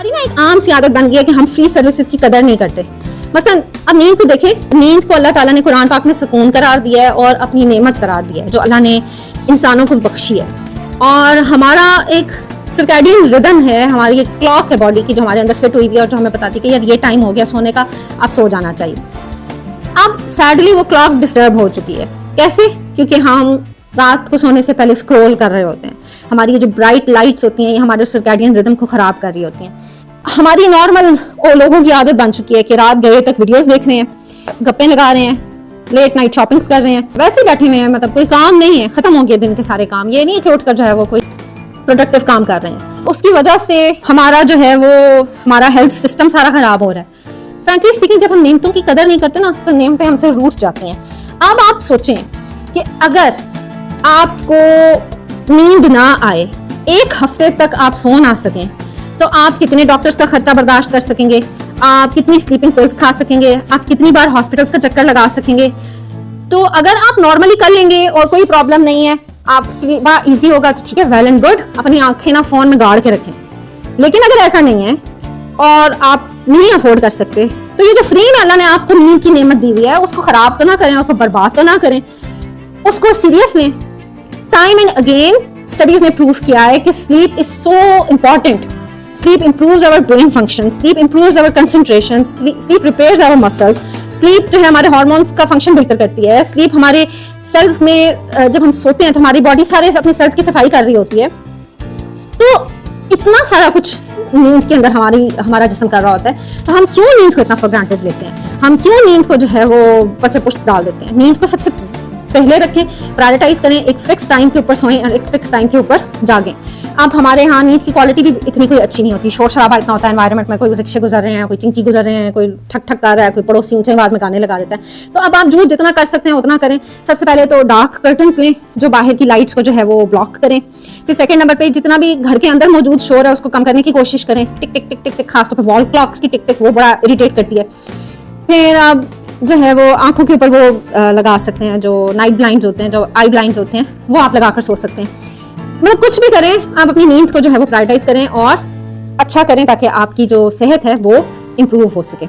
हमारी ना एक आम सी आदत बन गई है कि हम फ्री सर्विसेज की कदर नहीं करते। मसलन अब नींद को देखें, नींद को अल्लाह ताला ने कुरान पाक में सुकून करार दिया है और अपनी नेमत करार दिया है जो अल्लाह ने इंसानों को बख्शी है। और हमारा एक सर्कैडियन रिदम है, हमारी एक क्लॉक है बॉडी की जो हमारे अंदर फिट हुई हुई है और जो हमें बताती है कि यार ये टाइम हो गया सोने का, अब सो जाना चाहिए। अब सैडली वो क्लॉक डिस्टर्ब हो चुकी है। कैसे? क्योंकि हम रात को सोने से पहले स्क्रॉल कर रहे होते हैं। हमारी ये जो ब्राइट लाइट्स होती हैं ये हमारे सर्कैडियन रिदम को खराब कर रही होती हैं। हमारी नॉर्मल लोगों की आदत बन चुकी है कि रात गए तक वीडियोस देख रहे हैं, गप्पे लगा रहे हैं, लेट नाइट शॉपिंग्स कर रहे हैं, वैसे बैठे हुए हैं, मतलब कोई काम नहीं है, खत्म हो गए दिन के सारे काम। ये नहीं है कि उठकर जो है वो कोई प्रोडक्टिव काम कर रहे हैं। उसकी वजह से हमारा जो है वो हमारा हेल्थ सिस्टम सारा खराब हो रहा है। फ्रैंकली स्पीकिंग, जब हम नेमतों की कदर नहीं करते ना तो नेमतें हमसे रूठ जाती हैं। अब आप सोचें कि अगर आपको नींद ना आए, एक हफ्ते तक आप सो ना सकें, तो आप कितने डॉक्टर्स का खर्चा बर्दाश्त कर सकेंगे? आप कितनी स्लीपिंग पिल्स खा सकेंगे? आप कितनी बार हॉस्पिटल्स का चक्कर लगा सकेंगे? तो अगर आप नॉर्मली कर लेंगे और कोई प्रॉब्लम नहीं है, आपकी बात इजी होगा तो ठीक है, वेल एंड गुड, अपनी आंखें ना फोन में गाड़ के रखें। लेकिन अगर ऐसा नहीं है और आप नहीं अफोर्ड कर सकते, तो ये जो फ्री में अल्लाह ने आपको नींद की नेमत दी हुई है उसको खराब तो ना करें, उसको बर्बाद तो ना करें, उसको सीरियस लें। टाइम एंड अगेन स्टडीज ने प्रूव किया है कि sleep is so important. Sleep improves our brain function, sleep improves our concentration, sleep repairs our muscles, sleep जो है हमारे हार्मोन्स का फंक्शन बेहतर करती है। स्लीप हमारे सेल्स में जब हम सोते हैं तो हमारी बॉडी सारे अपने सेल्स की सफाई कर रही होती है। तो इतना सारा कुछ नींद के अंदर हमारा जिस्म कर रहा होता है, तो हम क्यों नींद को इतना फॉर ग्रांटेड लेते हैं? हम क्यों नींद को जो है वो पसे पुष्ट डाल देते हैं? नींद को सबसे पहले रखें, प्रायोरिटाइज करें, एक फिक्स टाइम के ऊपर सोएं और एक फिक्स टाइम के ऊपर जागें। अब हमारे यहाँ नींद की क्वालिटी भी इतनी कोई अच्छी नहीं होती, शोर शराबा इतना होता है एनवायरनमेंट में, कोई रिक्शे गुजर रहे हैं, कोई चिंची गुजर रहे हैं, कोई ठक ठक कर रहा है, कोई पड़ोसी ऊंचे आवाज में गाने लगा देता है। तो अब आप जो जितना कर सकते हैं उतना करें। सबसे पहले तो डार्क कर्टन्स लें जो बाहर की लाइट्स को जो है वो ब्लॉक करें। फिर सेकंड नंबर पे जितना भी घर के अंदर मौजूद शोर है उसको कम करने की कोशिश करें। टिक टिक टिक टिक टिक, खासतौर पर वॉल क्लॉक्स की टिक टिक, वो बड़ा इरिटेट करती है। फिर आप जो है वो आंखों के ऊपर वो लगा सकते हैं, जो नाइट ब्लाइंड्स होते हैं, जो आई ब्लाइंड्स होते हैं, वो आप लगाकर सो सकते हैं। मतलब कुछ भी करें, आप अपनी नींद को जो है वो प्रायोरिटाइज करें और अच्छा करें ताकि आपकी जो सेहत है वो इम्प्रूव हो सके।